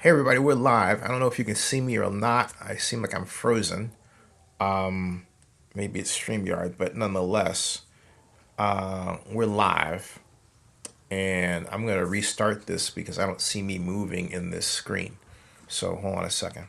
Hey everybody, we're live. I don't know if you can see me or not. I seem like I'm frozen. Maybe it's StreamYard, but nonetheless, we're live. And I'm going to restart this because I don't see me moving in this screen. So hold on a second.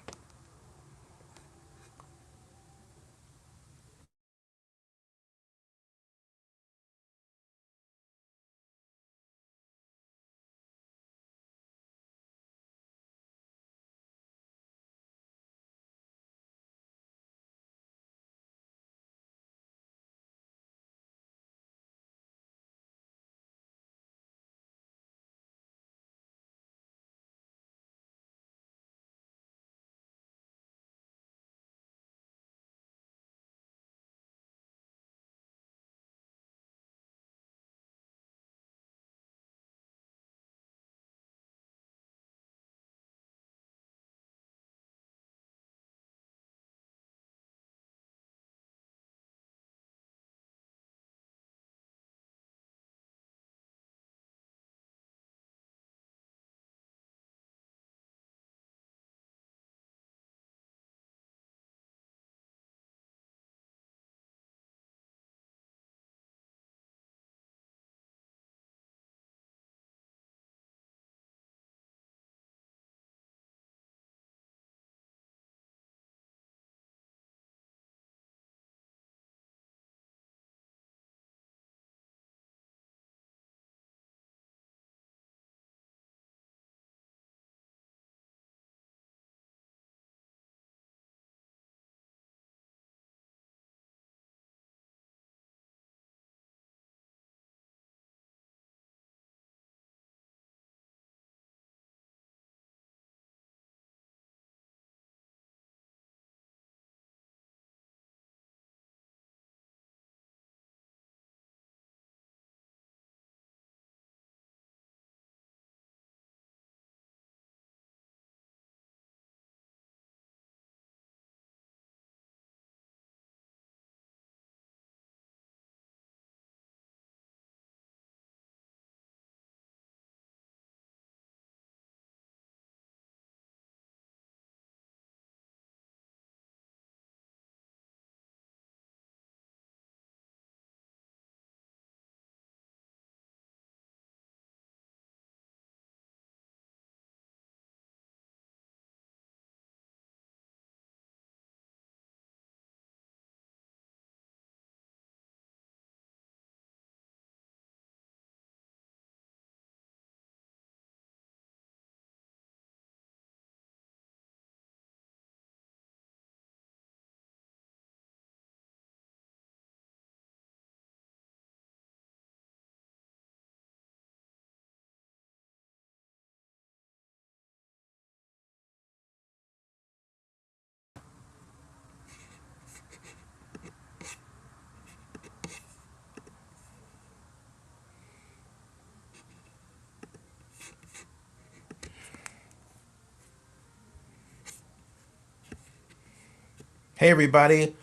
Hey everybody,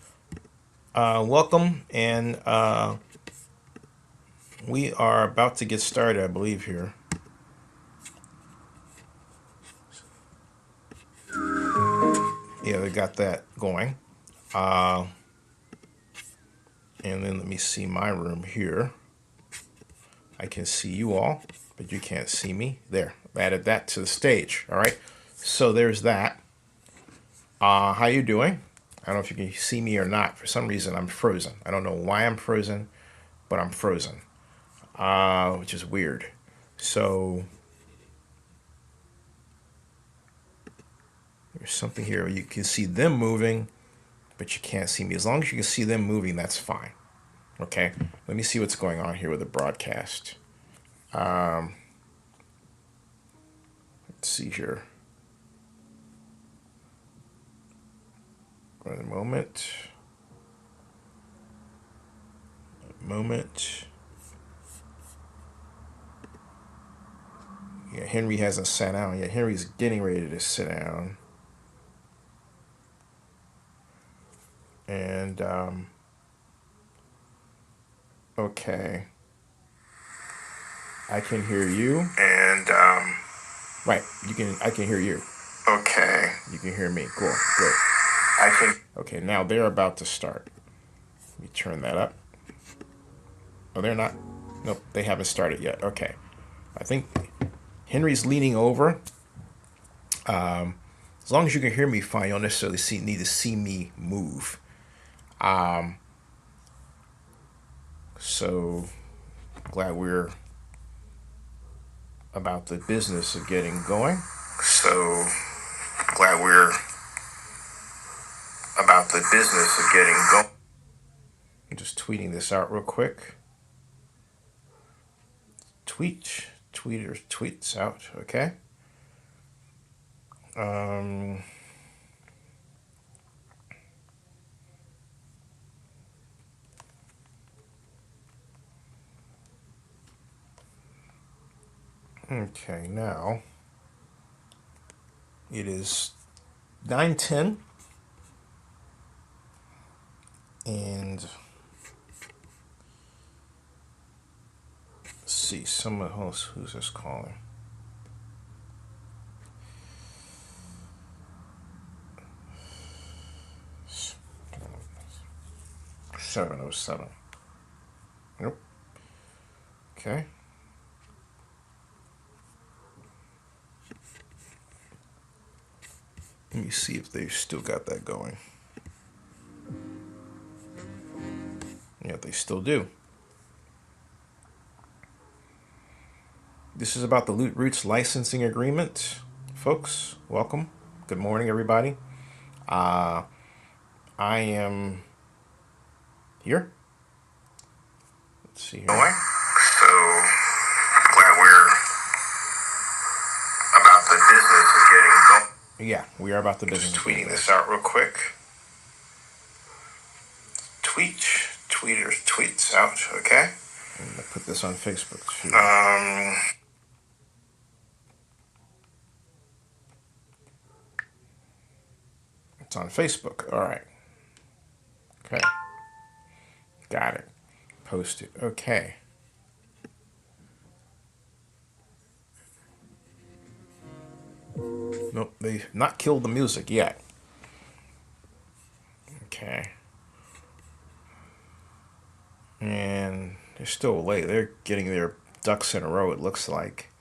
welcome. And we are about to get started, I believe, here. Yeah, they got that going. Uh, and then let me see my room here. I can see you all, but you can't see me. There, I added that to the stage. All right. So there's that. How you doing? I don't know if you can see me or not. For some reason, I'm frozen. I don't know why I'm frozen, but I'm frozen, which is weird. So there's something here. You can see them moving, but you can't see me. As long as you can see them moving, that's fine. Okay. Let me see what's going on here with the broadcast. Let's see here. For a moment. Moment. Yeah, Henry hasn't sat down yet. Henry's getting ready to sit down. And okay, I can hear you. And right, you can. I can hear you. Okay. You can hear me. Cool. Good. I can. Okay, now they're about to start. Let me turn that up. Oh, they're not. Nope, they haven't started yet. Okay. I think Henry's leaning over. As long as you can hear me fine, you don't necessarily need to see me move. So glad we're about the business of getting going. So glad we're about the business of getting going. I'm just tweeting this out real quick. Tweeters tweets out. Okay. Okay, now it is 9:10, and let's see, someone else, who's this calling? $707. Nope. Okay. Let me see if they've still got that going. Yeah, they still do. This is about the Loot Roots licensing agreement. Folks, welcome. Good morning, everybody. I am here. Let's see here. So glad we're about the business of getting going. Yeah, we are about the business. Just tweeting this out real quick. Tweeters tweets out. Okay. I'm gonna put this on Facebook too. It's on Facebook. All right. Okay. Got it. Post it. Okay. Nope, they've not killed the music yet. Okay. And they're still late. They're getting their ducks in a row, it looks like.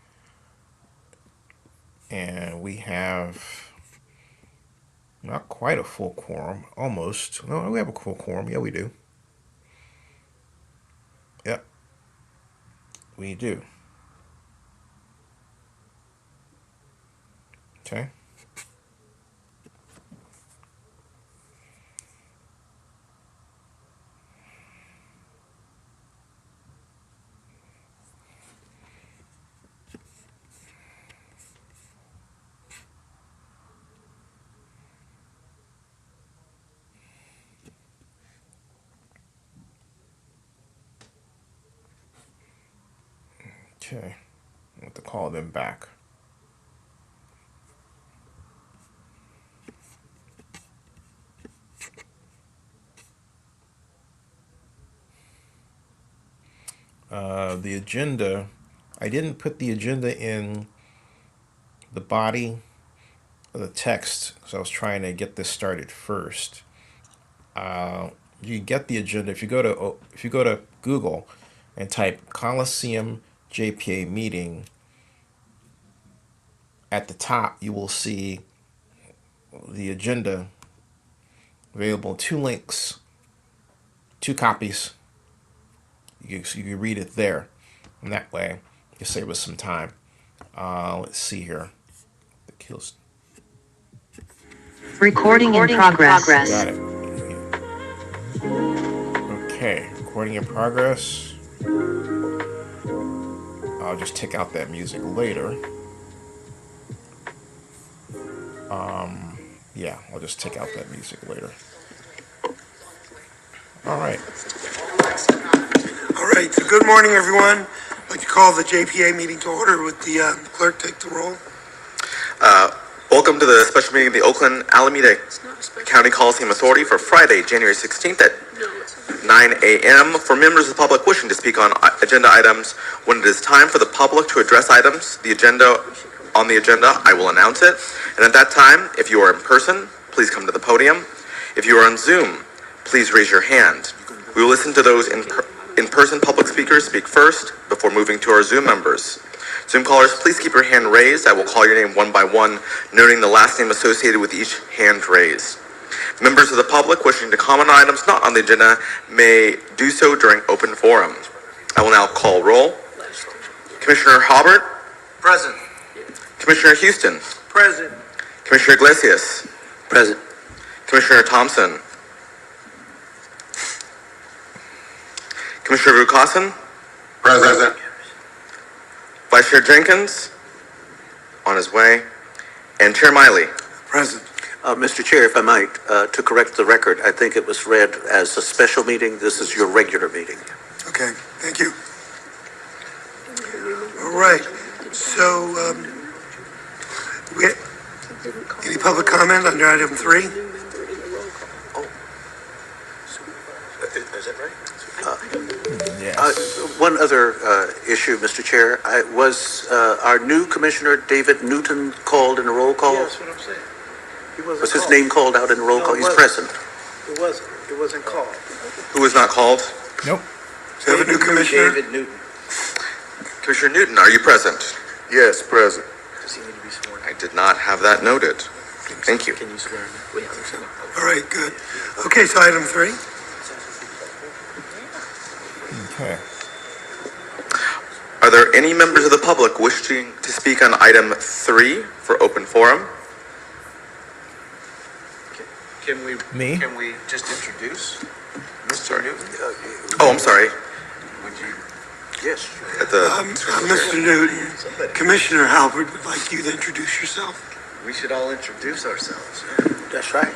And we have not quite a full quorum. Almost. No, we have a full quorum. Yeah, we do. Yep. We do. Okay. Okay. I have to call them back. The agenda, I didn't put the agenda in the body of the text, so I was trying to get this started first. You get the agenda if you go to Google and type Coliseum JPA meeting. At the top, you will see the agenda available. 2 links, 2 copies. You can read it there, and that way you save us some time. Let's see here. The kills. Recording in progress. Got it. Okay, recording in progress. I'll just take out that music later. Yeah, I'll just take out that music later. All right. All right, so good morning, everyone. I'd like to call the JPA meeting to order. Would the clerk take the roll? Welcome to the special meeting of the Oakland-Alameda County Coliseum Authority for Friday, January 16th at 9 a.m. For members of the public wishing to speak on agenda items, when it is time for the public to address items, on the agenda, I will announce it. And at that time, if you are in person, please come to the podium. If you are on Zoom, please raise your hand. We will listen to those in-person public speakers speak first before moving to our Zoom members. Zoom callers, please keep your hand raised. I will call your name one by one, noting the last name associated with each hand raised. Members of the public wishing to comment on items not on the agenda may do so during open forum. I will now call roll. Commissioner Halbert? Present. Commissioner Houston? Present. Commissioner Iglesias? Present. Commissioner Thompson? Commissioner Vukasin? Present. Vice Chair Jenkins? On his way. And Chair Miley? Present. Mr. Chair, if I might, to correct the record, I think it was read as a special meeting. This is your regular meeting. Okay, thank you. All right, so, any public comment under item 3? Is that right? Yes. One other issue, Mr. Chair. Was our new Commissioner, David Newton, called in a roll call? Yeah, that's what I'm saying. He wasn't Was his called. name called out in a roll No, call? it He's wasn't. present. It wasn't. It wasn't called. Who was not called? Nope. Do you have a new commissioner? David Newton. Commissioner Newton, are you present? Yes, present. Does he need to be sworn? I did not have that noted. Thank you. Can you swear him in? All right, good. Okay, so item 3? Okay. Are there any members of the public wishing to speak on item 3 for open forum? Can we? Me? Can we just introduce Sorry. Mr. Newton? Oh, I'm sorry. Would you? Yes. At the Mr. Newton, Commissioner Halbert would like you to introduce yourself. We should all introduce ourselves. That's right.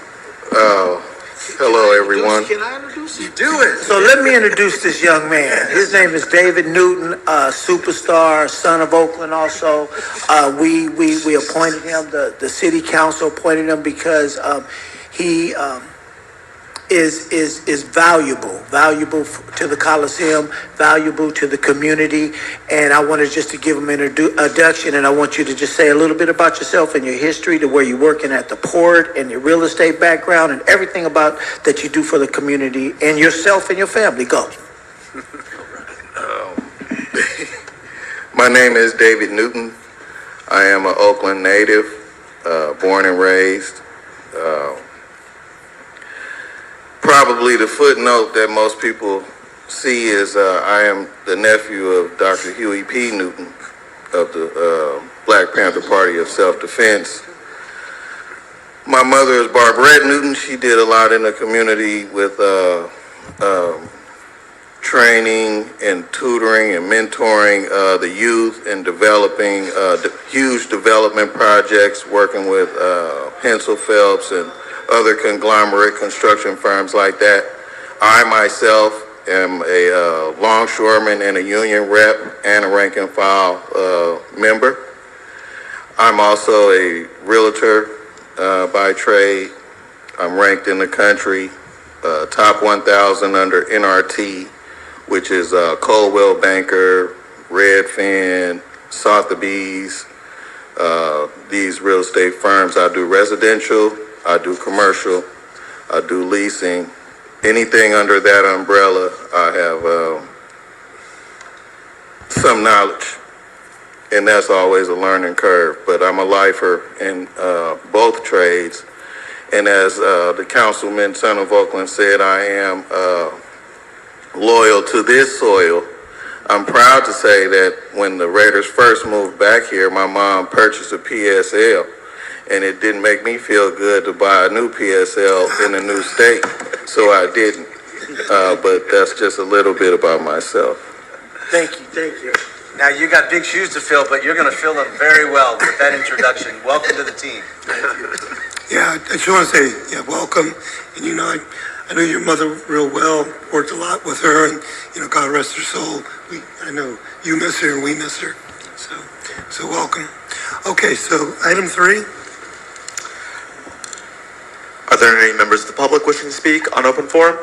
Hello, everyone. Can I introduce you? Do it. So let me introduce this young man. His name is David Newton, superstar, son of Oakland also. We appointed him, the city council appointed him because he is valuable to the Coliseum, valuable to the community. And I wanted just to give him an introduction, and I want you to just say a little bit about yourself and your history, to where you're working at the port and your real estate background and everything about that you do for the community and yourself and your family. Go. My name is David Newton. I am an Oakland native, born and raised. Probably the footnote that most people see is I am the nephew of Dr. Huey P. Newton of the Black Panther Party of Self-Defense. My mother is Barbarette Newton. She did a lot in the community with training and tutoring and mentoring the youth and developing huge development projects, working with Hensel Phelps and other conglomerate construction firms like that. I myself am a longshoreman and a union rep and a rank and file member. I'm also a realtor by trade. I'm ranked in the country top 1,000 under NRT, which is Coldwell Banker, Redfin, Sotheby's, these real estate firms. I do residential, I do commercial, I do leasing. Anything under that umbrella, I have some knowledge, and that's always a learning curve. But I'm a lifer in both trades, and as the councilman, son of Oakland, said, I am loyal to this soil. I'm proud to say that when the Raiders first moved back here, my mom purchased a PSL, and it didn't make me feel good to buy a new PSL in a new state, so I didn't. But that's just a little bit about myself. Thank you. Now, you got big shoes to fill, but you're going to fill them very well with that introduction. Welcome to the team. Yeah, I just want to say, welcome. And I know your mother real well, worked a lot with her, and, God rest her soul. I know you miss her and we miss her. So welcome. Okay, so item 3. Are there any members of the public wishing to speak on open forum?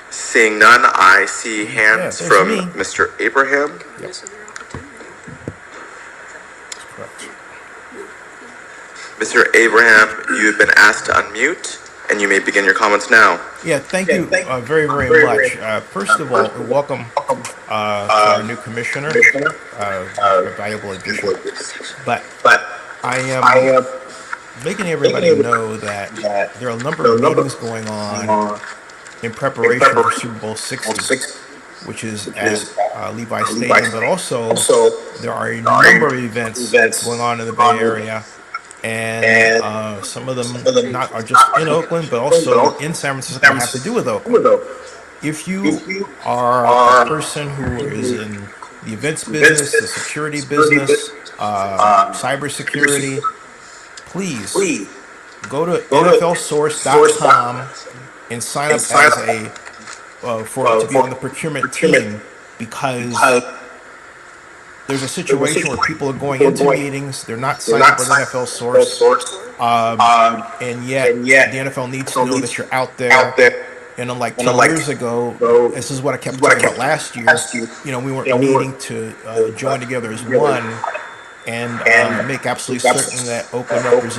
Seeing none, I see hands there's from me. Mr. Abraham. Correct. Mr. Abraham, you've been asked to unmute, and you may begin your comments now. Yeah, thank you very, very much. First of all, welcome to our new commissioner, a valuable addition. But I am making everybody know that there are a number of meetings going on in preparation for Super Bowl 60, which is at Levi Stadium, but also there are a number of events going on in the Bay Area, and some of them not are just in Oakland, but also in San Francisco have to do with Oakland. If you are a person who is in the events business, the security business, cybersecurity, please go to NFLsource.com and sign up as a to be on the procurement team, because there's a situation where people are going into meetings, they're not signed up with NFL Source, and yet the NFL needs to know that you're out there. And unlike 2 years ago, this is what I kept talking about last year. We weren't needing to join together as one and make absolutely certain that Oakland's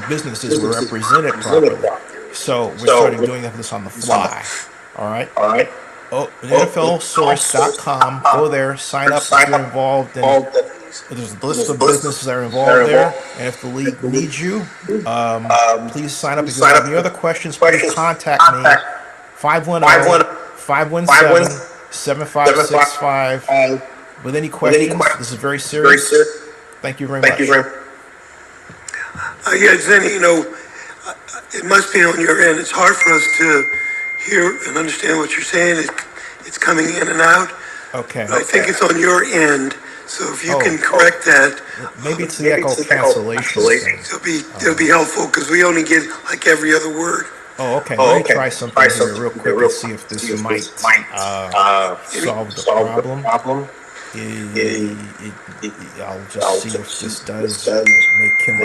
businesses were represented properly. So we're starting doing this on the fly. All right. NFLsource.com. Go there, sign up if you're involved, and there's a list of businesses that are involved there. And if the league needs you, please sign up. If you have any other questions, please contact me. 510-517-7565. With any questions, this is very serious. Thank you very much. Yeah, Zenny, it must be on your end. It's hard for us to hear and understand what you're saying. It's coming in and out. Okay. I think it's on your end. So if you can correct that. Maybe it's the echo cancellation thing. It'll be helpful, because we only get like every other word. Oh, okay. Let me try something here real quick and see if this might solve the problem. I'll just see if this does make him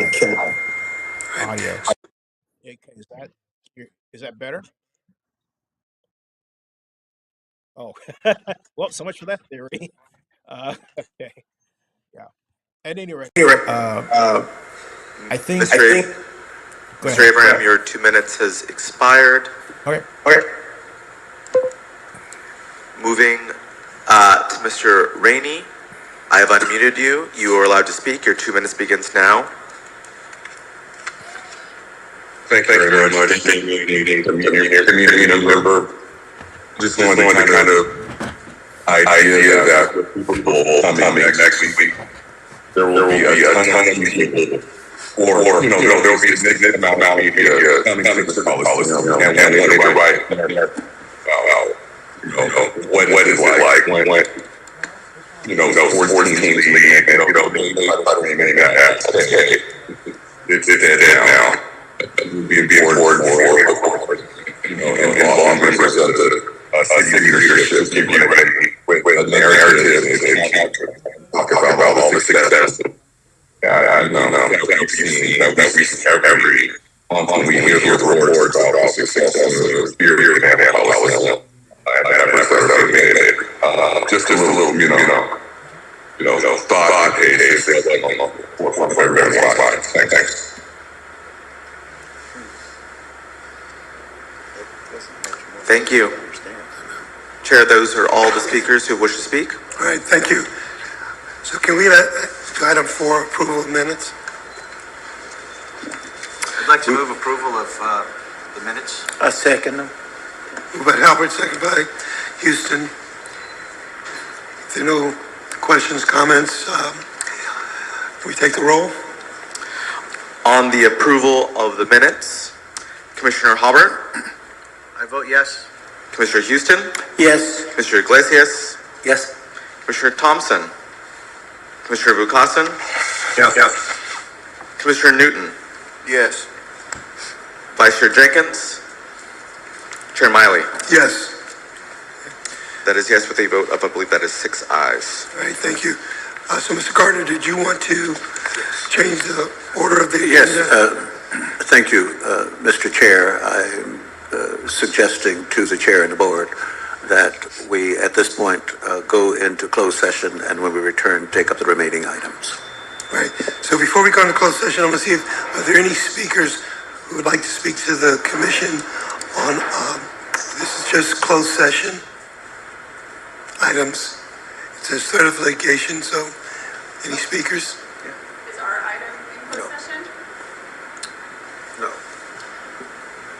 audio. Okay, is that better? Oh, well, so much for that theory. Okay, yeah. At any rate, I think. Mr. Abraham, your 2 minutes has expired. Okay. Moving to Mr. Rainey, I have unmuted you. You are allowed to speak. Your 2 minutes begins now. Thank you very much. Community member. Just wanted to kind of idea that with people coming next week, there will be a ton of people, or there will be a significant amount of media coming to the Coliseum, and wanting to write what is it like when sports teams leave, it's dead now. It would be important for all members of the city leadership to get ready with a narrative to talk about all the success that we see every month when we hear the reports about all the success of the spirit and Coliseum. Just a little, thought, Thanks. Thank you. Chair, those are all the speakers who wish to speak. All right, thank you. So can we to item 4, approval of minutes? I'd like to move approval of the minutes. I second them. Moved by Halbert, second by Houston. If there are no questions, comments, we take the roll. On the approval of the minutes, Commissioner Halbert, I vote yes. Commissioner Houston, Yes. Commissioner Iglesias, Yes. Commissioner Thompson, Commissioner Vukasin, Yes. Commissioner Newton, Yes. Vice Chair Jenkins, Chair Miley. Yes. That is yes with a vote of, I believe that is 6 ayes. All right, thank you. So, Mr. Gardner, did you want to change the order of the Yes, agenda? thank you, Mr. Chair. I'm suggesting to the chair and the board that we, at this point, go into closed session, and when we return, take up the remaining items. Right. So before we go into closed session, I'm going to see if, are there any speakers who would like to speak to the commission on, this is just closed session items. It says threat of litigation, so any speakers? Is our item in closed session? No.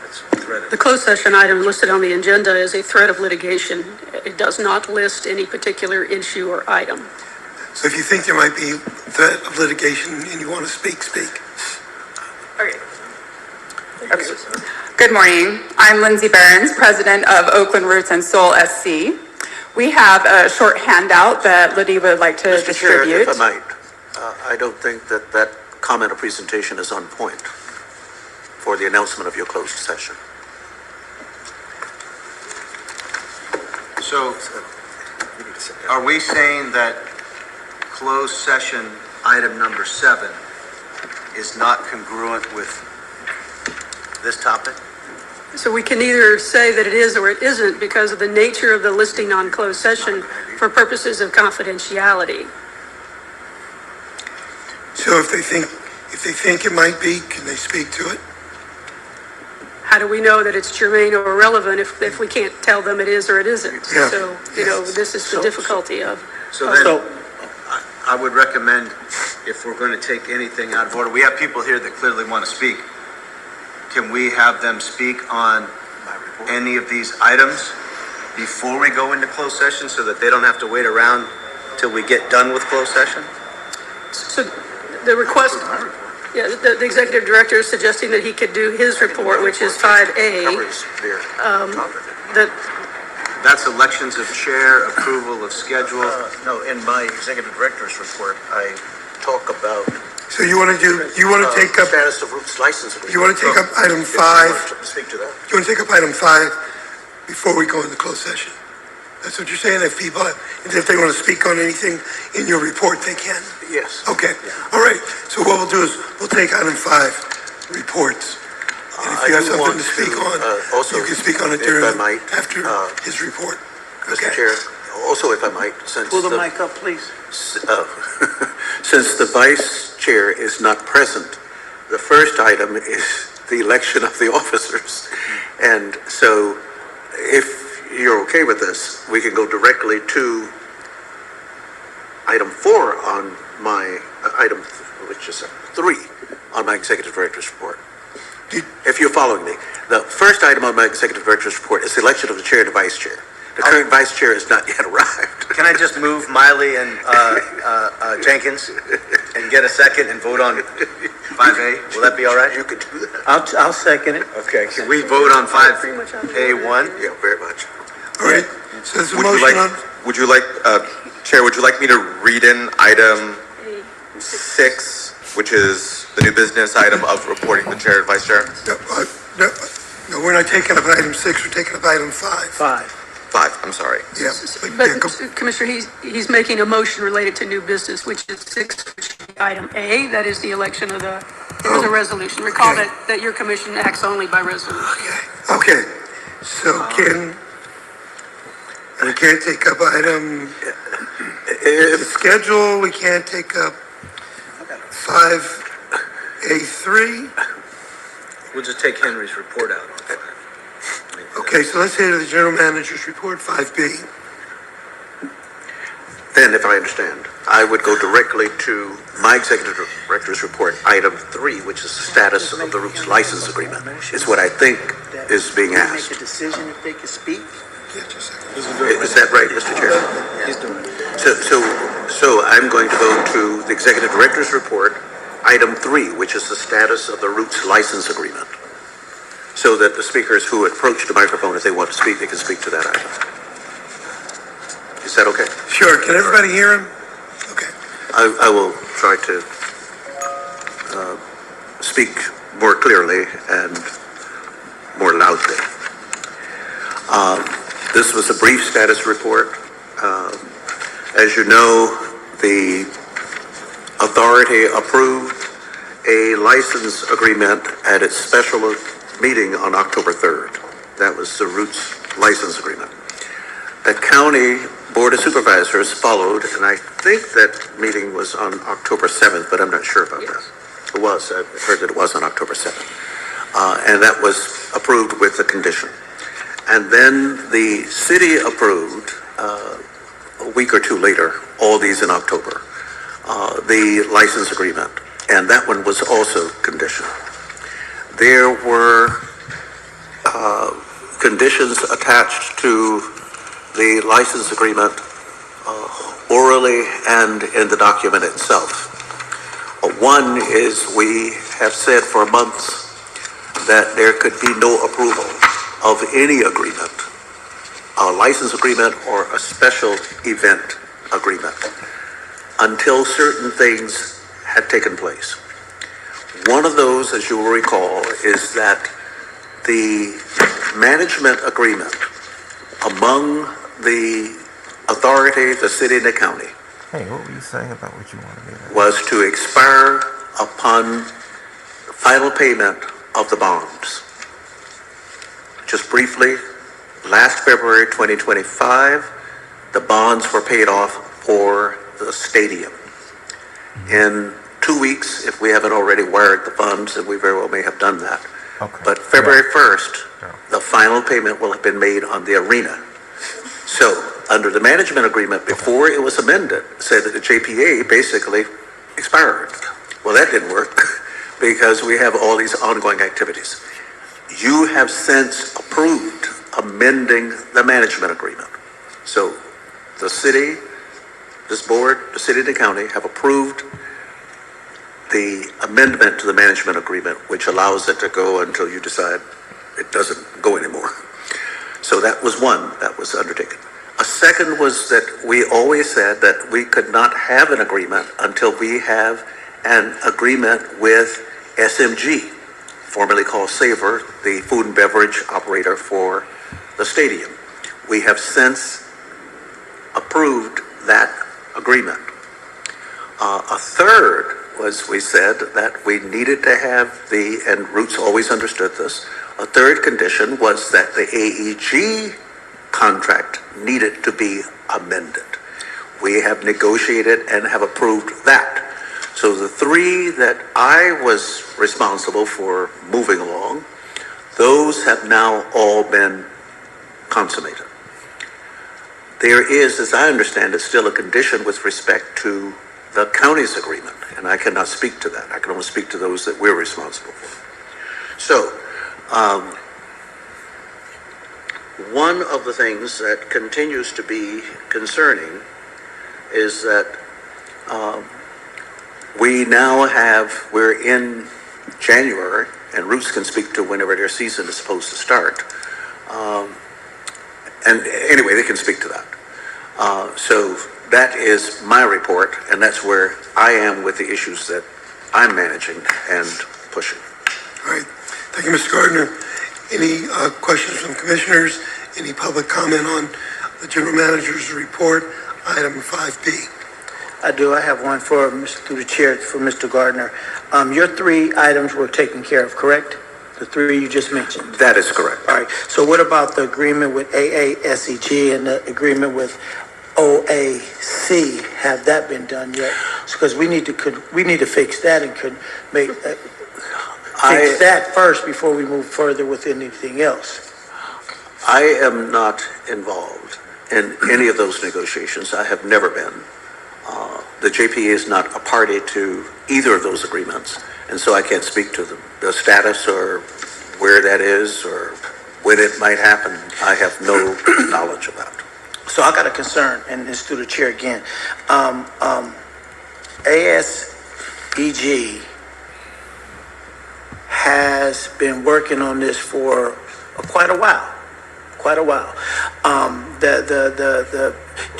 That's threat. The closed session item listed on the agenda is a threat of litigation. It does not list any particular issue or item. So if you think there might be threat of litigation and you want to speak, speak. Okay. Good morning. I'm Lindsay Behrens, president of Oakland Roots and Soul SC. We have a short handout that Liddy would like to Mr. Chair, distribute. if I might, I don't think that comment or presentation is on point for the announcement of your closed session. So, are we saying that closed session item number 7 is not congruent with this topic? So we can either say that it is or it isn't because of the nature of the listing on closed session for purposes of confidentiality. So if they think it might be, can they speak to it? How do we know that it's germane or irrelevant if we can't tell them it is or it isn't? Yeah. So, this is the difficulty of. So then, I would recommend, if we're going to take anything out of order, we have people here that clearly want to speak. Can we have them speak on any of these items before we go into closed session so that they don't have to wait around till we get done with closed session? So the request, the executive director is suggesting that he could do his report, which is 5A. That's elections of chair, approval of schedule. No, in my executive director's report, I talk about So you want to take up, status of Roots license agreement. you want to take up item If you 5? want to speak to that. You want to take up item 5 before we go into closed session? That's what you're saying? If they want to speak on anything in your report, they can? Yes. Okay, all right. So what we'll do is, we'll take item 5, reports. And if you have something to speak on, you can speak on it after his report. Mr. Okay. Chair, also if I might, since Pull the mic up, please. since the vice chair is not present, the first item is the election of the officers. And so if you're okay with this, we can go directly to item 4 on my item, which is 3 on my executive director's report. If you're following me, the first item on my executive director's report is the election of the chair and the vice chair. The current vice chair has not yet arrived. Can I just move Miley and Jenkins and get a second and vote on 5A? Will that be all right? You could do that. I'll second it. Okay, can we vote on 5A1? Yeah, very much. All right, so there's a motion on, Chair, would you like me to read in item 6, which is the new business item of reporting the chair and vice chair? no, we're not taking up item 6, we're taking up item 5. 5, I'm sorry. Yeah. But Commissioner, he's making a motion related to new business, which is 6, which is item A, that is the election of the, there was a resolution. Recall Okay. that your commission acts only by resolution. Okay, so we can't take up item, the schedule, we can't take up 5A3. We'll just take Henry's report out on 5. Okay, so let's hear the general manager's report, 5B. Then, if I understand, I would go directly to my executive director's report, item 3, which is the status of the Roots license agreement, is what I think is being Make a asked. decision if they can speak. Is that right, Mr. Chair? He's doing it. So I'm going to go to the executive director's report, item 3, which is the status of the Roots license agreement, so that the speakers who approach the microphone, if they want to speak, they can speak to that item. Is that okay? Sure, can everybody hear him? Okay. I will try to speak more clearly and more loudly. This was a brief status report. As you know, the authority approved a license agreement at its special meeting on October 3rd. That was the Roots license agreement. The county board of supervisors followed, and I think that meeting was on October 7th, but I'm not sure about that. It was, I heard that it was on October 7th. And that was approved with the condition. And then the city approved, a week or two later, all these in October, the license agreement. And that one was also conditional. There were conditions attached to the license agreement orally and in the document itself. One is we have said for months that there could be no approval of any agreement, a license agreement or a special event agreement, until certain things had taken place. One of those, as you will recall, is that the management agreement among the authority, the city and the county, Hey, what were you saying about what you wanted me to? was to expire upon final payment of the bonds. Just briefly, last February 2025, the bonds were paid off for the stadium. In 2 weeks, if we haven't already wired the funds, and we very well may have done that. Okay. But February 1st, Yeah. the final payment will have been made on the arena. So, under the management agreement, before it was amended, said that the JPA basically expired. Well, that didn't work because we have all these ongoing activities. You have since approved amending the management agreement. So, the city, this board, the city and the county have approved the amendment to the management agreement, which allows it to go until you decide it doesn't go anymore. So that was one that was undertaken. A second was that we always said that we could not have an agreement until we have an agreement with SMG, formerly called Savor, the food and beverage operator for the stadium. We have since approved that agreement. A third was we said that we needed to have and Roots always understood this, a third condition was that the AEG contract needed to be amended. We have negotiated and have approved that. So the three that I was responsible for moving along, those have now all been consummated. There is, as I understand it, still a condition with respect to the county's agreement, and I cannot speak to that. I can only speak to those that we're responsible for. So, one of the things that continues to be concerning is that we're in January, and Roots can speak to whenever their season is supposed to start. And anyway, they can speak to that. So that is my report, and that's where I am with the issues that I'm managing and pushing. All right. Thank you, Mr. Gardner. Any questions from commissioners? Any public comment on the general manager's report, item 5B? I do. I have one for through the chair for Mr. Gardner. Your three items were taken care of, correct? The three you just mentioned. That is correct. All right. So what about the agreement with AASEG and the agreement with OAC? Have that been done yet? Because we need to fix that and fix that first before we move further with anything else. I am not involved in any of those negotiations. I have never been. The JPA is not a party to either of those agreements, and so I can't speak to the status or where that is or when it might happen. I have no knowledge of that. So I got a concern, and it's through the chair again. ASEG has been working on this for quite a while. Do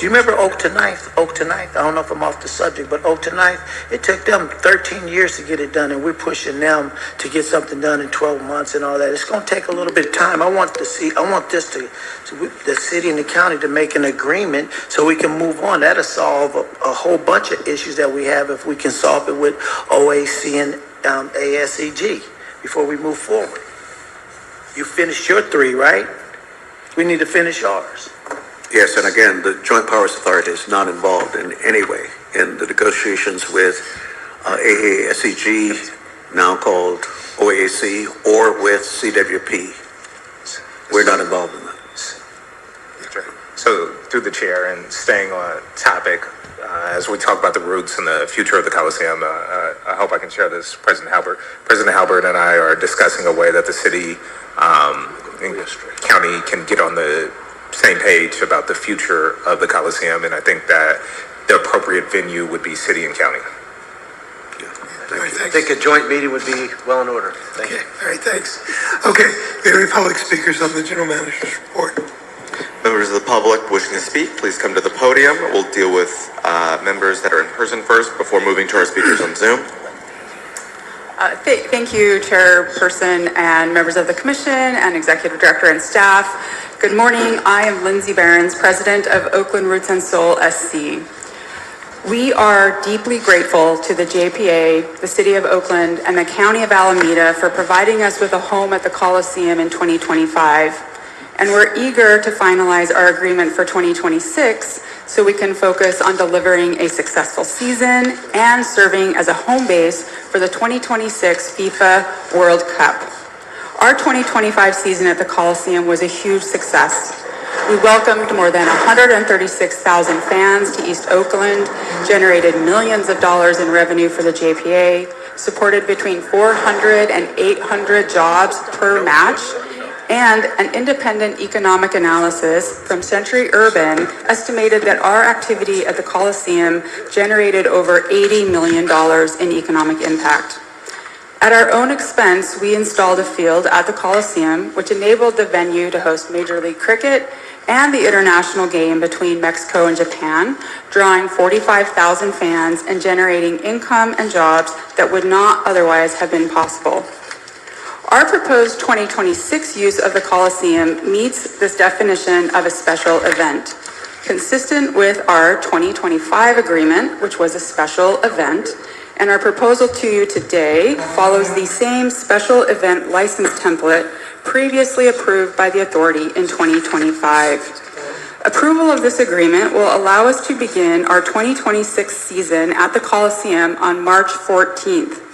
you remember Oak to Ninth? I don't know if I'm off the subject, but Oak to Ninth, it took them 13 years to get it done, and we're pushing them to get something done in 12 months and all that. It's going to take a little bit of time. I want the city and the county to make an agreement so we can move on. That'll solve a whole bunch of issues that we have if we can solve it with OAC and ASEG before we move forward. You finished your three, right? We need to finish ours. Yes, and again, the Joint Powers Authority is not involved in any way in the negotiations with AASEG, now called OAC, or with CWP. We're not involved in that. So, through the chair and staying on topic, as we talk about the roots and the future of the Coliseum, I hope I can share this. President Halbert and I are discussing a way that the city and county can get on the same page about the future of the Coliseum, and I think that the appropriate venue would be city and county. I think a joint meeting would be well in order. Thank you. All right, thanks. Okay, we have any public speakers on the general manager's report? Members of the public wishing to speak, please come to the podium. We'll deal with members that are in person first before moving to our speakers on Zoom. Thank you, Chairperson and members of the Commission and Executive Director and staff. Good morning. I am Lindsay Behrens, President of Oakland Roots and Soul SC. We are deeply grateful to the JPA, the City of Oakland, and the County of Alameda for providing us with a home at the Coliseum in 2025. And we're eager to finalize our agreement for 2026 so we can focus on delivering a successful season and serving as a home base for the 2026 FIFA World Cup. Our 2025 season at the Coliseum was a huge success. We welcomed more than 136,000 fans to East Oakland, generated millions of dollars in revenue for the JPA, supported between 400 and 800 jobs per match, and an independent economic analysis from Century Urban estimated that our activity at the Coliseum generated over $80 million in economic impact. At our own expense, we installed a field at the Coliseum, which enabled the venue to host Major League Cricket and the international game between Mexico and Japan, drawing 45,000 fans and generating income and jobs that would not otherwise have been possible. Our proposed 2026 use of the Coliseum meets this definition of a special event. Consistent with our 2025 agreement, which was a special event, and our proposal to you today follows the same special event license template previously approved by the authority in 2025. Approval of this agreement will allow us to begin our 2026 season at the Coliseum on March 14th.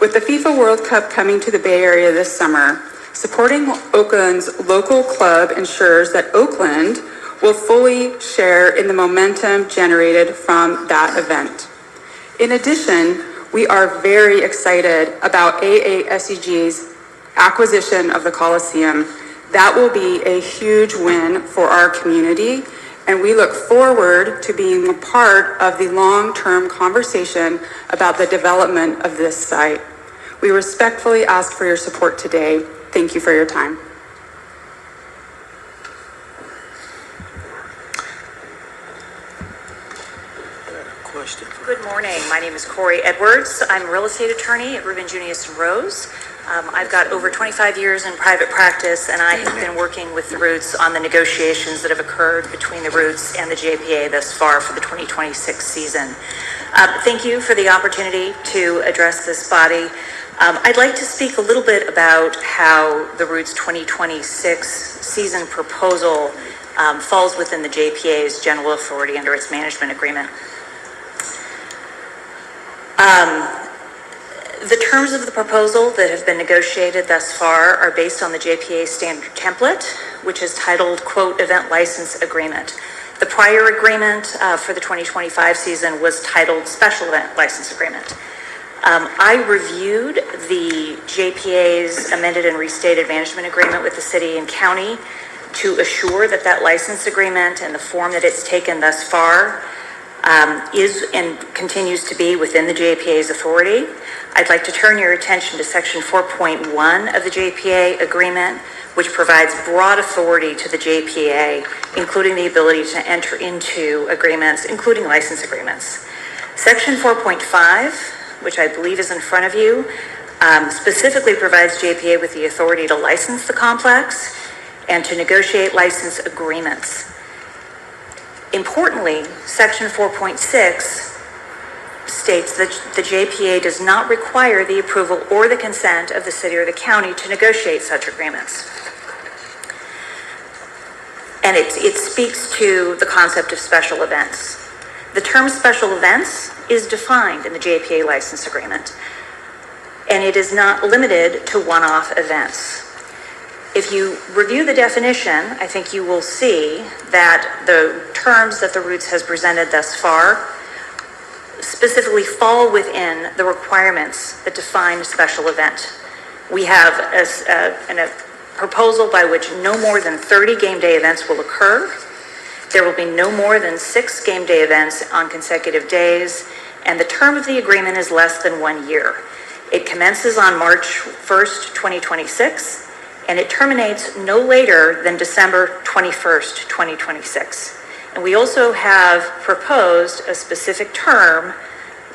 With the FIFA World Cup coming to the Bay Area this summer, supporting Oakland's local club ensures that Oakland will fully share in the momentum generated from that event. In addition, we are very excited about AASEG's acquisition of the Coliseum. That will be a huge win for our community, and we look forward to being a part of the long-term conversation about the development of this site. We respectfully ask for your support today. Thank you for your time. Good morning. My name is Corey Edwards. I'm a real estate attorney at Reuben Junius & Rose. I've got over 25 years in private practice, and I have been working with the Roots on the negotiations that have occurred between the Roots and the JPA thus far for the 2026 season. Thank you for the opportunity to address this body. I'd like to speak a little bit about how the Roots 2026 season proposal falls within the JPA's general authority under its management agreement. The terms of the proposal that have been negotiated thus far are based on the JPA standard template, which is titled, quote, Event License Agreement. The prior agreement for the 2025 season was titled Special Event License Agreement. I reviewed the JPA's amended and restated management agreement with the city and county to assure that that license agreement and the form that it's taken thus far is and continues to be within the JPA's authority. I'd like to turn your attention to Section 4.1 of the JPA agreement, which provides broad authority to the JPA, including the ability to enter into agreements, including license agreements. Section 4.5, which I believe is in front of you, specifically provides JPA with the authority to license the complex and to negotiate license agreements. Importantly, Section 4.6 states that the JPA does not require the approval or the consent of the city or the county to negotiate such agreements. and it speaks to the concept of special events. The term special events is defined in the JPA license agreement, and it is not limited to one-off events. If you review the definition, I think you will see that the terms that the Roots has presented thus far specifically fall within the requirements that define a special event. We have a proposal by which no more than 30 game day events will occur. There will be no more than 6 game day events on consecutive days, and the term of the agreement is less than 1 year. It commences on March 1st, 2026, and it terminates no later than December 21st, 2026. And we also have proposed a specific term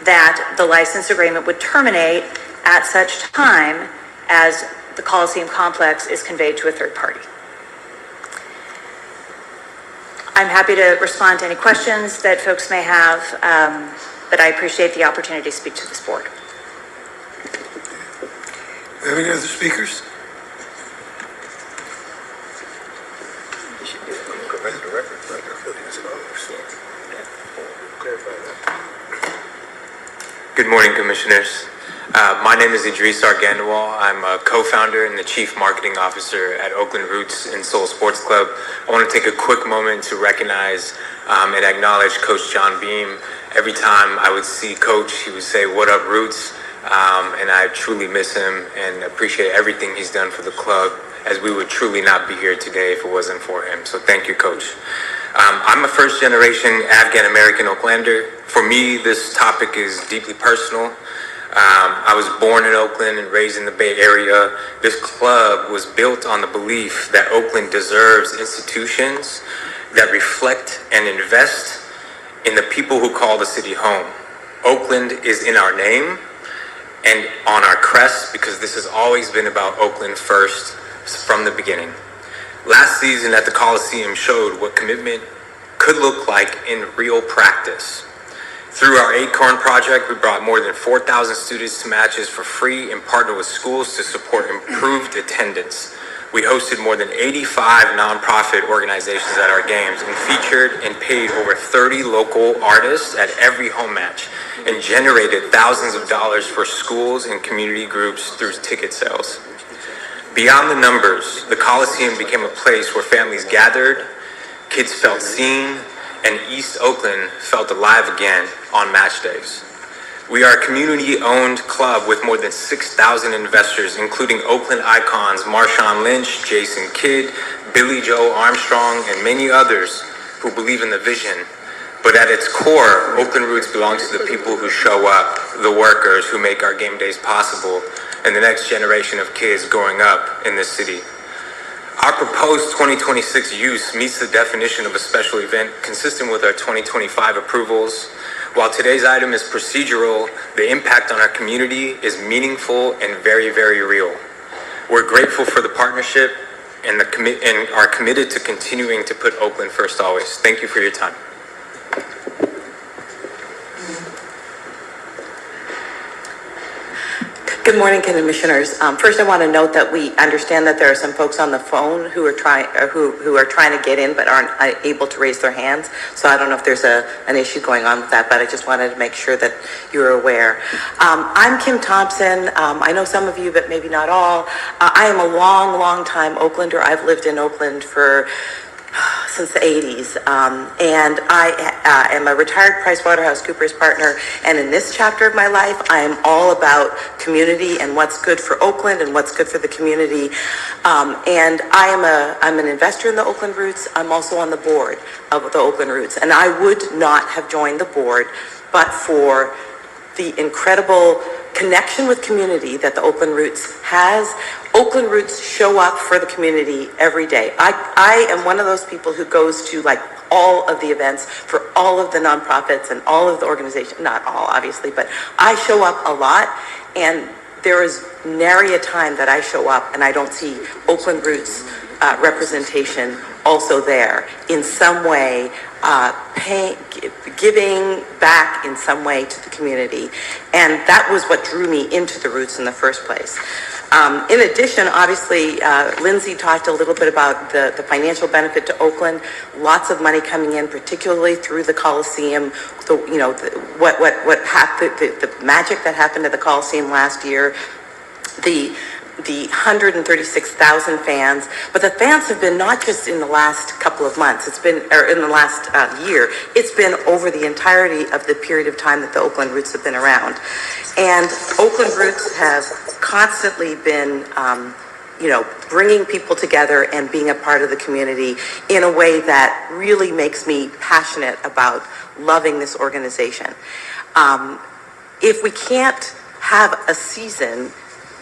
that the license agreement would terminate at such time as the Coliseum complex is conveyed to a third party. I'm happy to respond to any questions that folks may have, but I appreciate the opportunity to speak to this board. Do we have any other speakers? Good morning, Commissioners. My name is Idris Argandawal. I'm a co-founder and the Chief Marketing Officer at Oakland Roots and Soul Sports Club. I want to take a quick moment to recognize and acknowledge Coach John Beam. Every time I would see Coach, he would say, "What up, Roots?" And I truly miss him and appreciate everything he's done for the club, as we would truly not be here today if it wasn't for him. So thank you, Coach. I'm a first-generation Afghan-American Oaklander. For me, this topic is deeply personal. I was born in Oakland and raised in the Bay Area. This club was built on the belief that Oakland deserves institutions that reflect and invest in the people who call the city home. Oakland is in our name and on our crest because this has always been about Oakland first from the beginning. Last season at the Coliseum showed what commitment could look like in real practice. Through our Acorn project, we brought more than 4,000 students to matches for free and partnered with schools to support improved attendance. We hosted more than 85 nonprofit organizations at our games and featured and paid over 30 local artists at every home match and generated thousands of dollars for schools and community groups through ticket sales. Beyond the numbers, the Coliseum became a place where families gathered, kids felt seen, and East Oakland felt alive again on match days. We are a community-owned club with more than 6,000 investors, including Oakland icons Marshawn Lynch, Jason Kidd, Billy Joe Armstrong, and many others who believe in the vision. But at its core, Oakland Roots belongs to the people who show up, the workers who make our game days possible, and the next generation of kids growing up in this city. Our proposed 2026 use meets the definition of a special event consistent with our 2025 approvals. While today's item is procedural, the impact on our community is meaningful and very, very real. We're grateful for the partnership and are committed to continuing to put Oakland first always. Thank you for your time. Good morning, Commissioners. First, I want to note that we understand that there are some folks on the phone who are trying to get in but aren't able to raise their hands. So I don't know if there's an issue going on with that, but I just wanted to make sure that you're aware. I'm Kim Thompson. I know some of you, but maybe not all. I am a long time Oaklander. I've lived in Oakland since the 80s, and I am a retired PricewaterhouseCoopers partner, and in this chapter of my life, I am all about community and what's good for Oakland and what's good for the community, and I'm an investor in the Oakland Roots. I'm also on the board of the Oakland Roots, and I would not have joined the board but for the incredible connection with community that the Oakland Roots has. Oakland Roots show up for the community every day. I am one of those people who goes to like all of the events for all of the nonprofits and all of the organizations, not all obviously, but I show up a lot, and there is nary a time that I show up and I don't see Oakland Roots representation also there in some way, giving back in some way to the community. And that was what drew me into the Roots in the first place. In addition, obviously, Lindsay talked a little bit about the financial benefit to Oakland. Lots of money coming in, particularly through the Coliseum. What happened, the magic that happened at the Coliseum last year, the 136,000 fans, but the fans have been not just in the last couple of months, it's been, or in the last year, it's been over the entirety of the period of time that the Oakland Roots have been around. And Oakland Roots have constantly been, bringing people together and being a part of the community in a way that really makes me passionate about loving this organization. If we can't have a season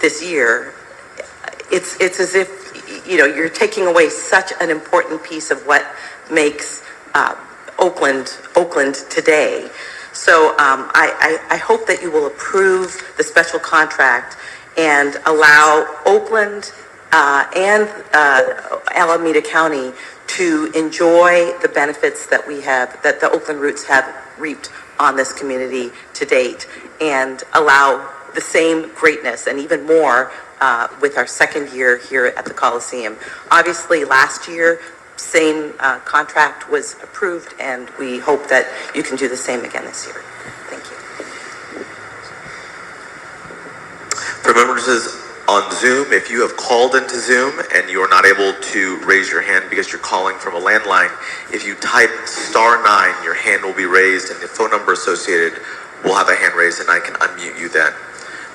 this year, it's as if, you're taking away such an important piece of what makes Oakland today. So I hope that you will approve the special contract and allow Oakland and Alameda County to enjoy the benefits that that the Oakland Roots have reaped on this community to date, and allow the same greatness and even more with our second year here at the Coliseum. Obviously, last year, same contract was approved, and we hope that you can do the same again this year. Thank you. For members on Zoom, if you have called into Zoom and you are not able to raise your hand because you're calling from a landline, if you type *9, your hand will be raised and the phone number associated will have a hand raised, and I can unmute you then.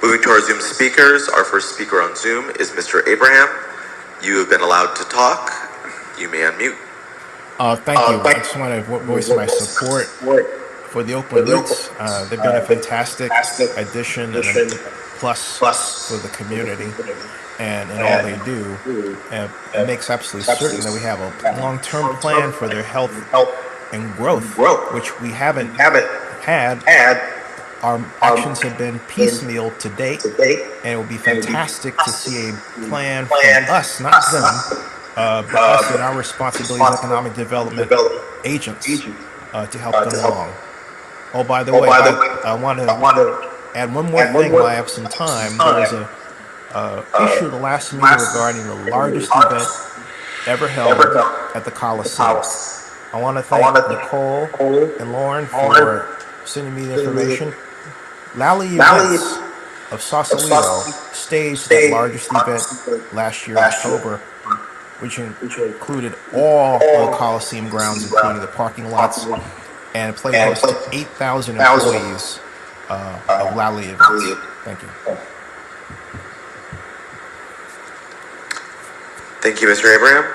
Moving to our Zoom speakers, our first speaker on Zoom is Mr. Abraham. You have been allowed to talk. You may unmute. Thank you. I just want to voice my support for the Oakland Roots. They've been a fantastic addition and a plus for the community and in all they do. And it makes absolutely certain that we have a long-term plan for their health and growth, which we haven't had. Our actions have been piecemeal to date, and it will be fantastic to see a plan from us, not them, but us and our responsibilities as economic development agents to help them along. Oh, by the way, I want to add one more thing while I have some time. There was an issue the last meeting regarding the largest event ever held at the Coliseum. I want to thank Nicole and Lauren for sending me the information. Lally Events of Sausalito staged that largest event last year in October, which included all the Coliseum grounds, including the parking lots, and played host to 8,000 employees of Lally Events. Thank you. Thank you, Mr. Abraham.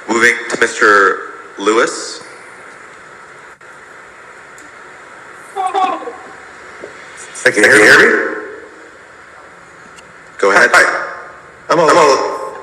Moving to Mr. Lewis. Can you hear me? Go ahead. I'm a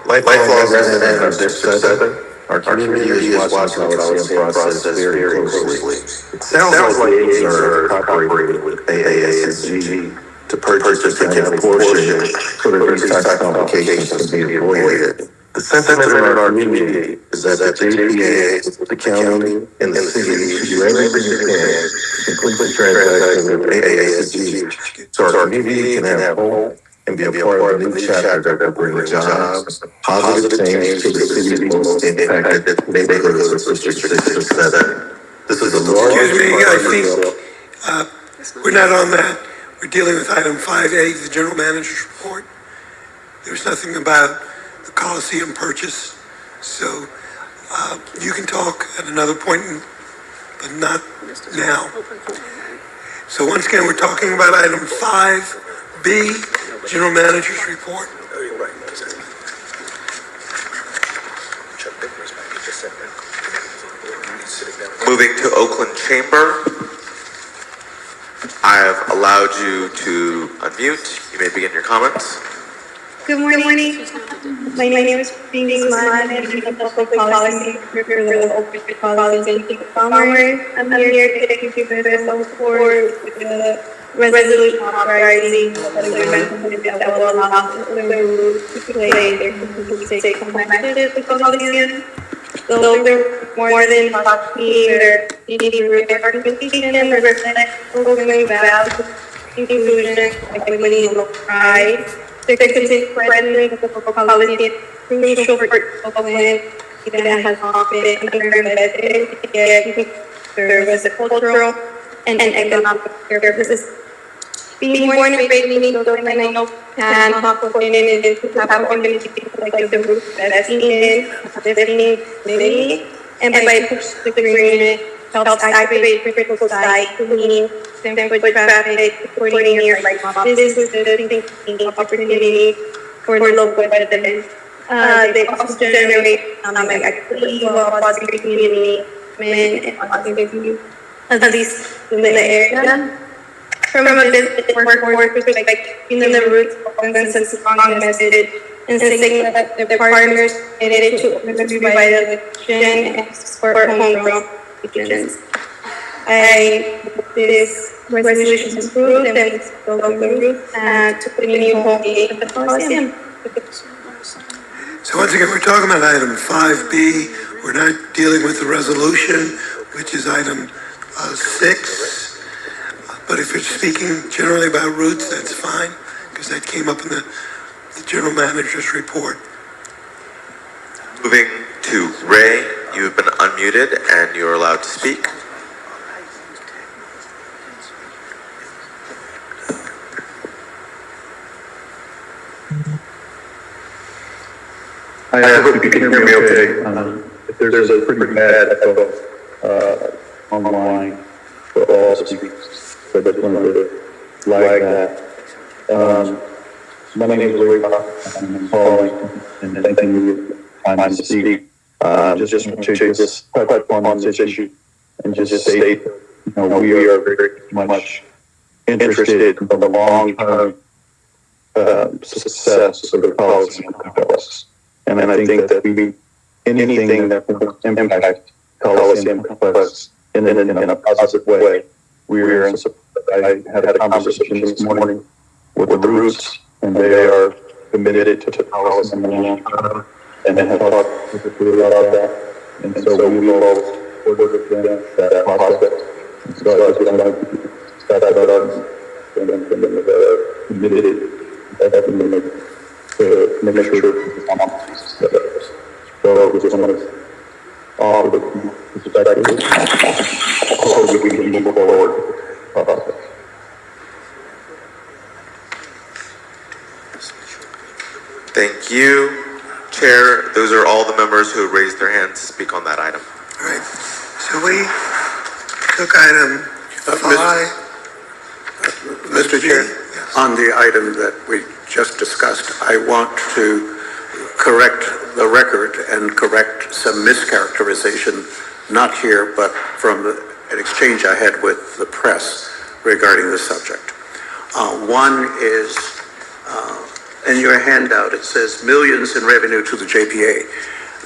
lifelong resident of District 7. Our community is watching the Coliseum process very closely. It sounds like the aides are cooperating with AASG to purchase a significant portion so that these tax complications can be avoided. The sentiment in our community is that the JPA, the county, and the city should do everything it can to complete the transaction with AASG so our community can have hope and be a part of a new chapter that will bring jobs, positive change to the city's most impacted neighborhoods of District 6 and 7. This is the largest I think we're not on that. We're dealing with item 5A, the general manager's report. There's nothing about the Coliseum purchase. So you can talk at another point, but not now. So once again, we're talking about item 5B, general manager's report. Moving to Oakland Chamber. I have allowed you to unmute. You may begin your comments. Good morning. My name is Bindi Usman, and I'm the public policy for the Oakland Coliseum Commerce. I'm here today to give a support with the resolution authorizing the government that will allow the Roots to play their stake competitive with Coliseum. Though they're more than talking their root representation and reflect Oakland values, inclusion, equity, and pride. Their continued presence with the Coliseum crucial for Oakland that has not been underinvested, yet serve as a cultural and economic services. Being born and raised in Oakland, I know can opportunity to have organizations like the Roots investing in, living, and by pursuing helps activate critical society, meaning foot traffic, supporting nearby businesses, thinking opportunity for local residents. They also generate economic activity while fostering community and positive at least in the area. From a business workforce perspective, the Roots sends a strong message in saying that their partners committed to revitalization and support homegrown regions. I hope this resolution is approved and welcome the Roots to put a new home gate at the Coliseum. So once again, we're talking about item 5B. We're not dealing with the resolution, which is item 6. But if you're speaking generally about Roots, that's fine, because that came up in the general manager's report. Moving to Ray, you have been unmuted and you're allowed to speak. I hope you can hear me okay. If there's a pretty bad echo online for all speakers, so I just wanted to flag that. My name is Ray, I'm calling and thanking you for the time to speak. Just want to just touch on this issue and just state, we are very much interested in the long-term success of the Coliseum complex. And I think that anything that will impact Coliseum complex in a positive way, we are in support. I had a conversation this morning with the Roots, and they are committed to the Coliseum in the long term, and have talked specifically about that. And so we will always support them that process. And so I just want to start that up and committed to make sure so we just want to offer the perspective. Hopefully we can move forward. Thank you, Chair. Those are all the members who have raised their hands to speak on that item. All right. So we took item 5. Mr. Chair, on the item that we just discussed, I want to correct the record and correct some mischaracterization, not here, but from an exchange I had with the press regarding this subject. One is, in your handout, it says millions in revenue to the JPA.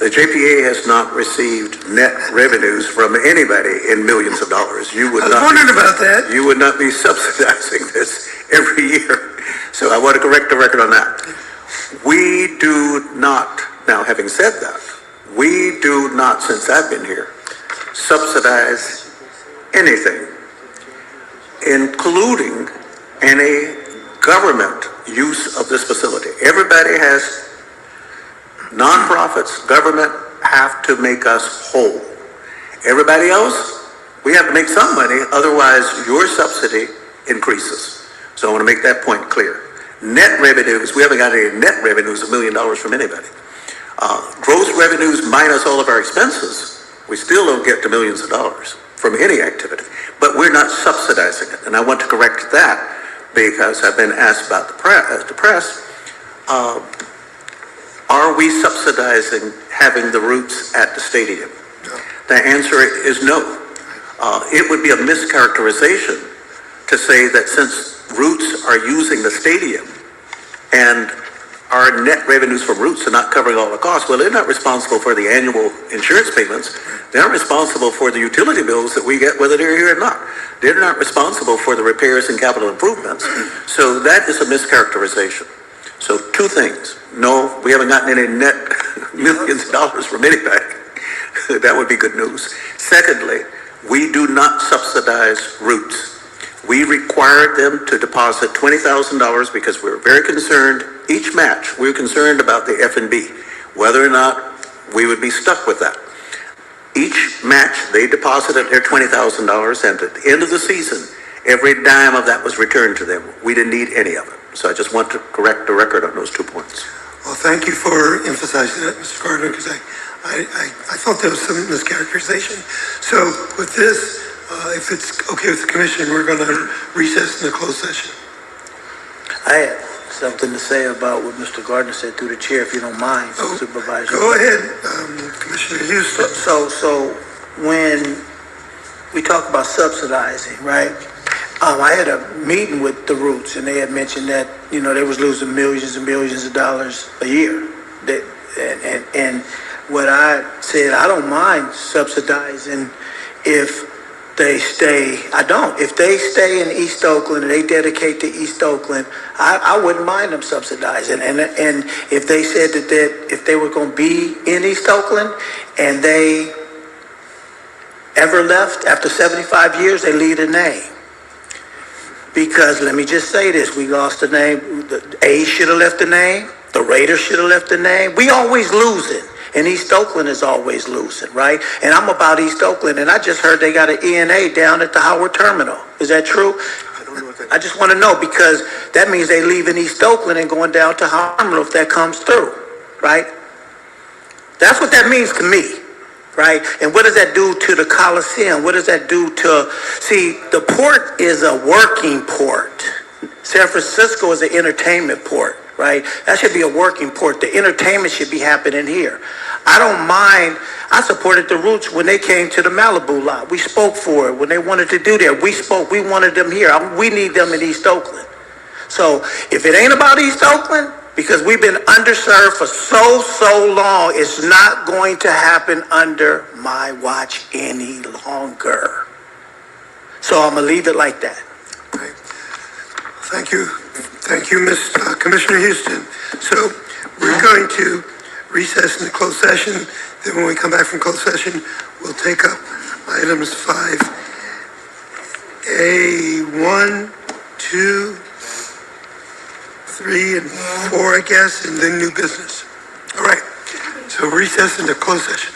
The JPA has not received net revenues from anybody in millions of dollars. You would not wondering about that. You would not be subsidizing this every year. So I want to correct the record on that. We do not, now having said that, we do not, since I've been here, subsidize anything, including any government use of this facility. Everybody has, nonprofits, government have to make us whole. Everybody else, we have to make some money, otherwise your subsidy increases. So I want to make that point clear. Net revenues, we haven't got any net revenues of $1 million from anybody. Gross revenues minus all of our expenses, we still don't get to millions of dollars from any activity. But we're not subsidizing it. And I want to correct that because I've been asked about the press. Are we subsidizing having the Roots at the stadium? No. The answer is no. It would be a mischaracterization to say that since Roots are using the stadium and our net revenues from Roots are not covering all the costs, well, they're not responsible for the annual insurance payments. They're responsible for the utility bills that we get, whether they're here or not. They're not responsible for the repairs and capital improvements. So that is a mischaracterization. So two things. No, we haven't gotten any net millions of dollars from anybody. That would be good news. Secondly, we do not subsidize routes. We required them to deposit $20,000 because we were very concerned, each match, we were concerned about the F&B, whether or not we would be stuck with that. Each match, they deposited their $20,000, and at the end of the season, every dime of that was returned to them. We didn't need any of it. So I just want to correct the record on those 2 points. Well, thank you for emphasizing that, Mr. Gardner, because I thought there was some mischaracterization. So with this, if it's okay with the commission, we're going to recess in the closed session. I had something to say about what Mr. Gardner said through the chair, if you don't mind, Supervisor. Go ahead, Commissioner Houston. So when we talk about subsidizing, right? I had a meeting with the Roots, and they had mentioned that, they was losing millions and millions of dollars a year. And what I said, I don't mind subsidizing if they stay. I don't. If they stay in East Oakland and they dedicate to East Oakland, I wouldn't mind them subsidizing. And if they said that if they were going to be in East Oakland and they ever left after 75 years, they leave a name. Because let me just say this, we lost the name. The A's should have left the name. The Raiders should have left the name. We always losing. And East Oakland is always losing, right? And I'm about East Oakland, and I just heard they got an ENA down at the Howard Terminal. Is that true? I don't know what that I just want to know, because that means they leaving East Oakland and going down to Howard Terminal if that comes through, right? That's what that means to me, right? And what does that do to the Coliseum? What does that do to, see, the port is a working port. San Francisco is an entertainment port, right? That should be a working port. The entertainment should be happening here. I don't mind. I supported the Roots when they came to the Malibu lot. We spoke for it. When they wanted to do that, we spoke. We wanted them here. We need them in East Oakland. So if it ain't about East Oakland, because we've been underserved for so long, it's not going to happen under my watch any longer. So I'm going to leave it like that. Okay. Thank you. Thank you, Commissioner Houston. So we're going to recess in the closed session. Then when we come back from closed session, we'll take up items 5A1, 2, 3, and 4, I guess, and then new business. All right. So recess into closed session.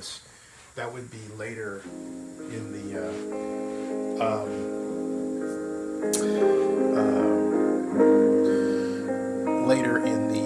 this. That would be later in the later in the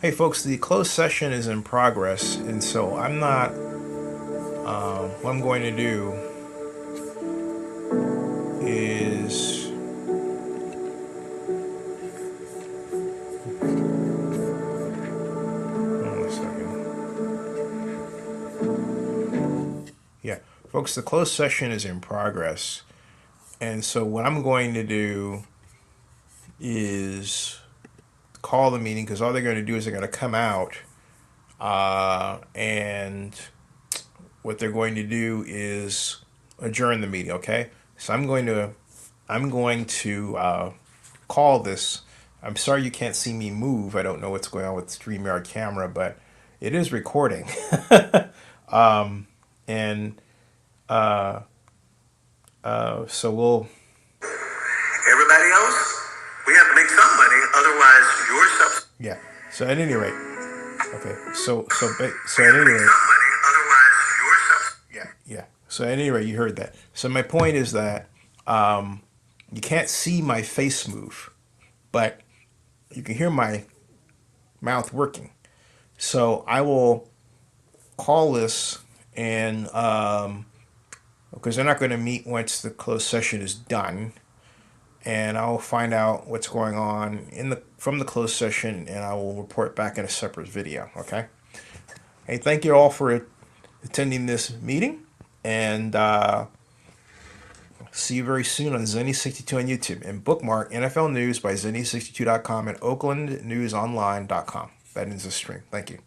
Hey folks, the closed session is in progress, and so I'm not, what I'm going to do is, hold on a second. Yeah, folks, the closed session is in progress, and so what I'm going to do is call the meeting, because all they're going to do is they're going to come out, and what they're going to do is adjourn the meeting. Okay, so I'm going to call this. I'm sorry you can't see me move. I don't know what's going on with the StreamYard camera, but it is recording. And so we'll. Everybody else, we have to make some money, otherwise your subsidy. Yeah. So at any rate, okay. So at any rate. Yeah. So at any rate, you heard that. So my point is that you can't see my face move, but you can hear my mouth working. So I will call this, and because they're not going to meet once the closed session is done, and I'll find out what's going on from the closed session, and I will report back in a separate video. Okay. Hey, thank you all for attending this meeting, and see you very soon on Zenny62 on YouTube, and bookmark NFL News by Zenny62.com and OaklandNewsOnline.com. That ends the stream. Thank you.